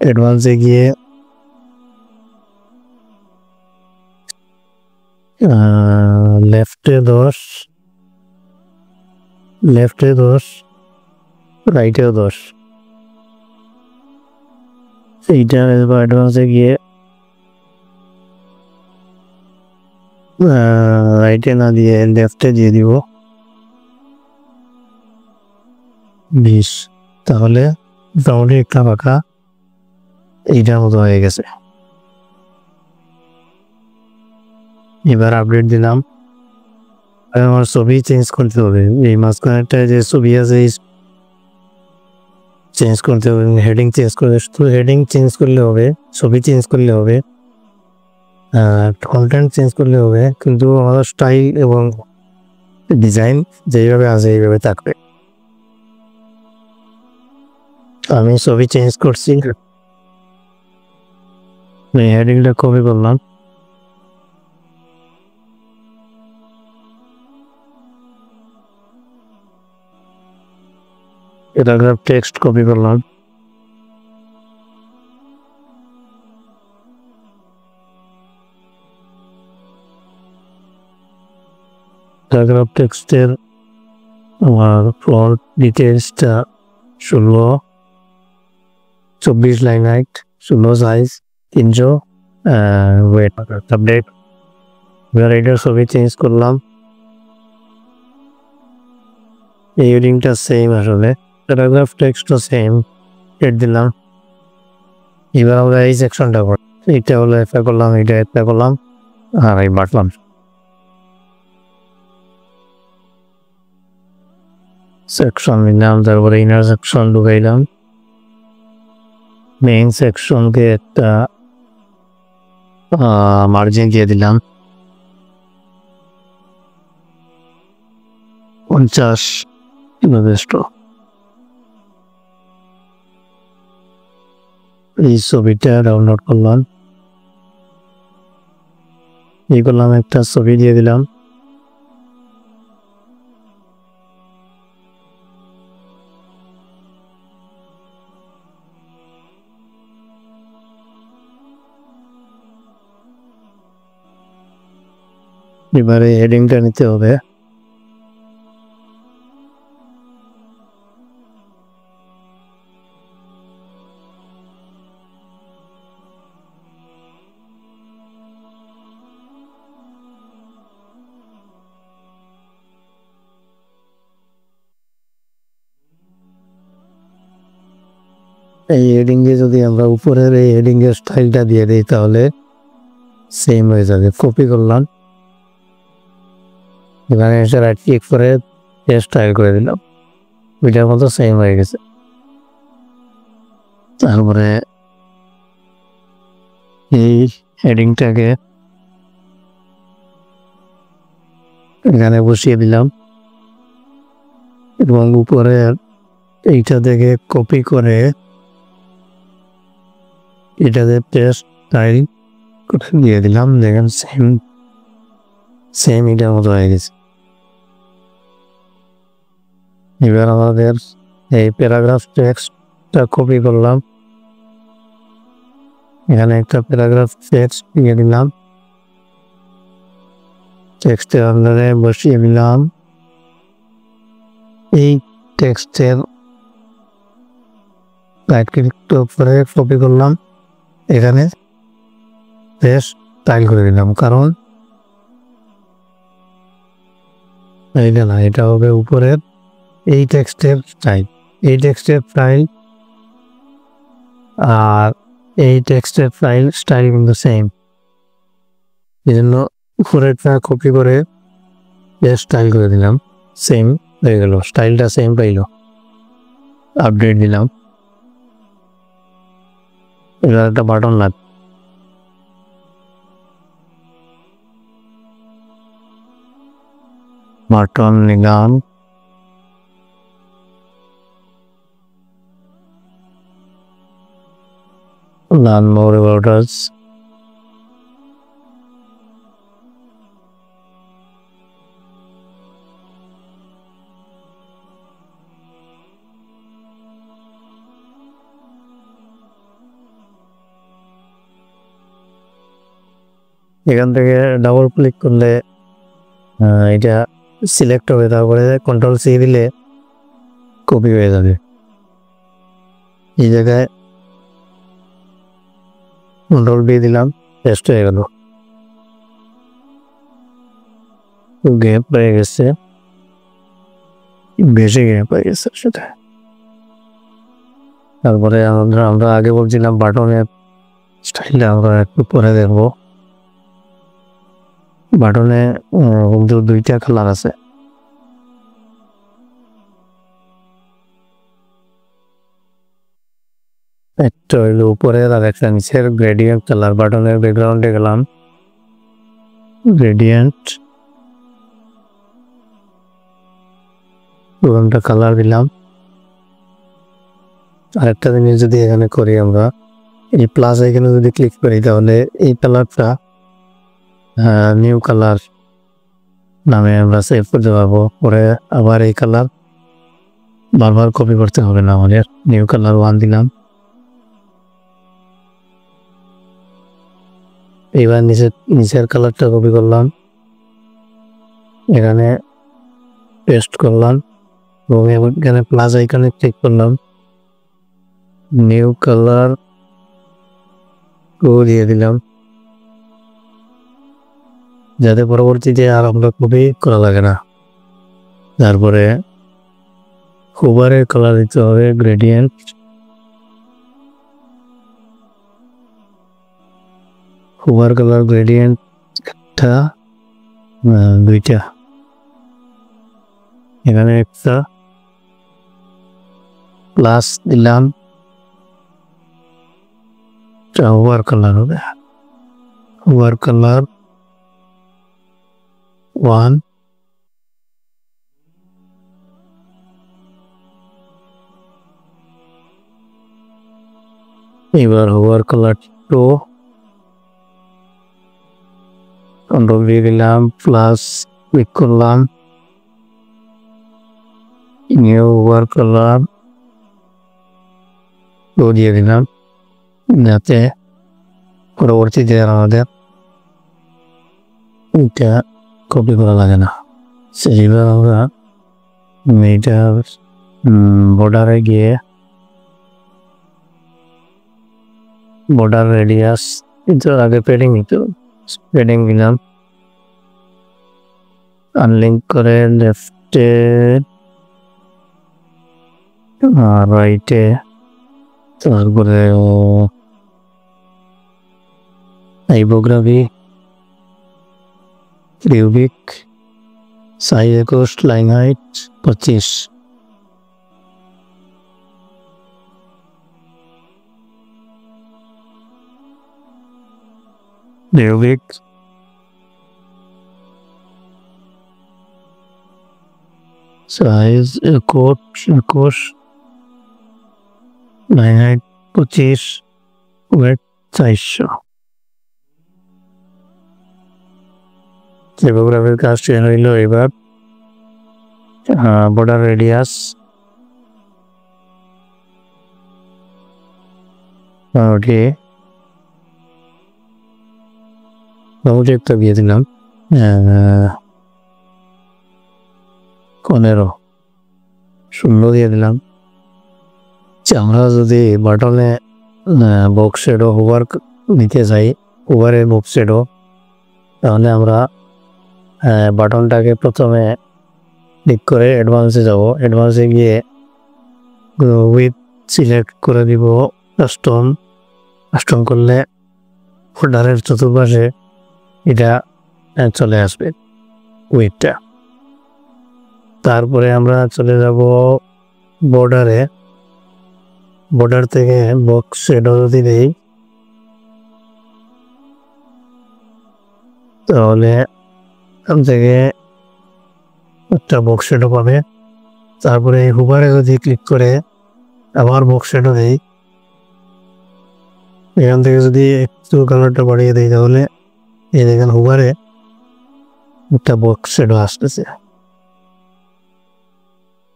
অ্যাডভান্সে গিয়ে লেফটে 10, রাইটেও 10, এইটা অ্যাডভান্সে গিয়ে রাইটে না দিয়ে লেফটে দিয়ে দিব 20। তাহলে মোটামুটি একটা ফাঁকা এইটার মতো হয়ে গেছে। এবার আপডেট দিলাম। আমার ছবি চেঞ্জ করতে হবে, এই মাঝখানেরটা যে ছবি আছে চেঞ্জ করতে হবে, হেডিং চেঞ্জ করে, শুধু হেডিং চেঞ্জ করলে হবে, ছবি চেঞ্জ করলে হবে, কন্টেন্ট চেঞ্জ করলে হবে, কিন্তু আমাদের স্টাইল এবং ডিজাইন যেইভাবে আছে এইভাবে থাকবে। আমি ছবি চেঞ্জ করছি, হেডিংটা কপি করলাম, প্যারাগ্রাফ টেক্সট কপি করলাম, প্যারাগ্রাফ টেক্সটের আমার ফন্ট ডিটেলসটা 24 line height, 16 size, 300 weight. Update. এবার এটার ছবি চেঞ্জ করলাম, এই হেডিংটা সেম, আসলে প্যারাগ্রাফ টেক্সটও সেম, এড দিলাম। এবার আমরা এই সেকশনটা করি, এইটা হলো একটা করলাম, এইটা একটা করলাম, আর এই বাটলাম। সেকশন নিলাম, তারপরে ইনার সেকশন ঢুকাইলাম, মেইন সেকশনকে একটা মার্জিন দিয়ে দিলাম 50, যথেষ্ট। এই ছবিটা ডাউনলোড করলাম, এই করলাম, একটা ছবি দিয়ে দিলাম, এবারে হেডিংটা নিতে হবে। এই হেডিং এ যদি আমরা উপরের এই হেডিং এর স্টাইলটা দিয়ে দিই তাহলে সেম হয়ে যাবে। কপি করলাম, এখানে এসে রাইট ক্লিক করে স্টাইল করে দিলাম, ওইটার মতো সেম হয়ে গেছে। তারপরে এই হেডিংটাকে এখানে বসিয়ে দিলাম এবং উপরে এইটা থেকে কপি করে এটাতে পেস্ট স্টাইল দিয়ে দিলাম। দেখেন সেম এটার মতো হয়ে গেছে। এবার আমাদের এই প্যারাগ্রাফ টেক্সটটা কপি করলাম, এখানে একটা প্যারাগ্রাফ টেক্সট দিয়ে দিলাম, টেক্সটের আন্ডারে বসিয়ে দিলাম। এই টেক্সটের রাইট ক্লিক করে কপি করলাম, এখানে পেস্ট স্টাইল করে দিলাম, কারণ এইটা না, এটা হবে উপরের এই টেক্সটের স্টাইল। এই টেক্সটের স্টাইল আর এই টেক্সটের স্টাইল কিন্তু সেম, এই জন্য উপরেরটা কপি করে স্টাইল করে দিলাম, সেম হয়ে গেল, স্টাইলটা সেম পাইল। আপডেট দিলাম। এবার একটা বাটন লাগ, বাটন নিলাম, learn more about us. এখান থেকে ডাবল ক্লিক করলে এটা সিলেক্ট হবে, তারপরে কন্ট্রোল সি দিলে কপি হয়ে যাবে। এই জায়গায় কন্ট্রোল বি দিলাম, পেস্ট হয়ে গেল। গ্যাপ হয়ে গেছে, বেশি গ্যাপ হয়ে গেছে সেটা। তারপরে আমরা আগে বলছিলাম বাটনের স্টাইলটা আমরা একটু পরে দেখবো। বাটনে দুইটা কালার আছে, একটা হইলো উপরের আর একটা নিচের গ্রেডিয়েন্ট কালার। বাটনের ব্যাকগ্রাউন্ডে গেলাম, গ্রেডিয়েন্ট পুরোটা কালার দিলাম। আরেকটা জিনিস যদি এখানে করি, আমরা এই প্লাস এখানে যদি ক্লিক করি তাহলে এই কালারটা নিউ কালার নামে আমরা সেভ করতে পারবো। পরে আবার এই কালার বারবার কপি করতে হবে না আমাদের। নিউ কালার 1 দিলাম। এবার নিচের কালারটা কপি করলাম, এখানে পেস্ট করলাম এবং এখানে প্লাস আইকনে ক্লিক করলাম, নিউ কালার 2 দিয়ে দিলাম, যাতে পরবর্তীতে আর আমরা কপি করা লাগে না। তারপরে হুবারের কালার দিতে হবে, গ্রেডিয়েন্ট, হুবার কালার গ্রেডিয়েন্ট একটা দুইটা, এখানে একটা প্লাস দিলাম, হুবার কালার হবে, হুবার কালার 1, এবার হুবার কালার 2, কন্ট্রোল দিয়ে দিলাম, প্লাস ক্লিক করলাম, নিউ হুবার কালার 2 দিয়ে দিলাম, যাতে পরবর্তীতে আমাদের এটা কপি করা লাগে না। সেইবার আমরা এইটার বর্ডারে গিয়ে বর্ডার রেডিয়াস কিন্তু আগে প্যাডিং নিত, প্যাডিং দিলাম, আনলিঙ্ক করে লেফটে আর রাইটে, তারপরে typography, cubic, size 21, line height 25। Cubic, size 21, line height 25, weight 400। টাইপোগ্রাফির কাজ শেষ হইল। এবার বর্ডার রেডিয়াস মোটামুটি একটা দিয়ে দিলাম 15, 0 দিয়ে দিলাম। আমরা যদি বাটনে বক্স শেডো হোভার নিতে চাই, হোভারের বক্স শেডো, তাহলে আমরা বাটনটাকে প্রথমে ক্লিক করে অ্যাডভান্সে যাব। অ্যাডভান্সে গিয়ে উইথ সিলেক্ট করে দিব কাস্টম। কাস্টম করলে ফোল্ডারের চতুর্পাশে এটা চলে আসবে উইথটা। তারপরে আমরা চলে যাব বর্ডারে। বর্ডার থেকে বক্স শেডো যদি দেই তাহলে এখান থেকে একটা বক্স শেডো পাবে। তারপরে হুবারে যদি ক্লিক করে আবার বক্স শেডো দেই, এখান থেকে যদি একটু কালারটা বাড়িয়ে দেই তাহলে এই দেখেন হুবারে একটা বক্স শেডো আসতেছে।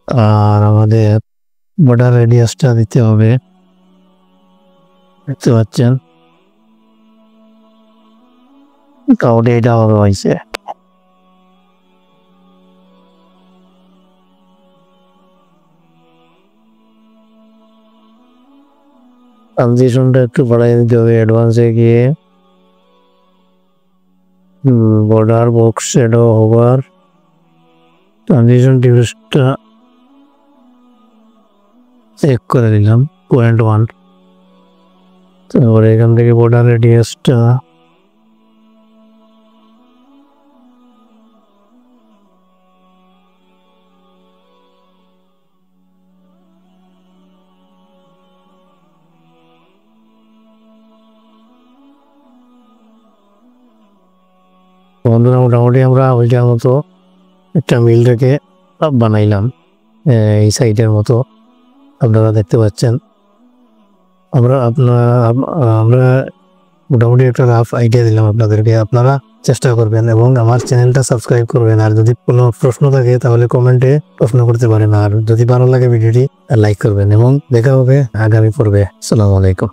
আর আমাদের বর্ডার রেডিয়াসটা দিতে হবে, দেখতে পাচ্ছেন কাউডে এটা হবে হয়েছে। ট্রানজিশনটা একটু বাড়াই দিতে হবে। অ্যাডভান্সে গিয়ে border box shadow hover transition ডিউরেশনটা চেক করে দিলাম 0.1। তারপরে এখান থেকে বর্ডার রেডিয়াসটা বন্ধুরা মোটামুটি আমরা ওইটার মতো একটা মিল রেখে বানাইলাম এই সাইডের মতো, আপনারা দেখতে পাচ্ছেন। আমরা মোটামুটি একটা রাফ আইডিয়া দিলাম আপনাদেরকে, আপনারা চেষ্টা করবেন এবং আমার চ্যানেলটা সাবস্ক্রাইব করবেন। আর যদি কোনো প্রশ্ন থাকে তাহলে কমেন্টে প্রশ্ন করতে পারেন। আর যদি ভালো লাগে ভিডিওটি লাইক করবেন এবং দেখা হবে আগামী পর্বে। আসসালামু আলাইকুম।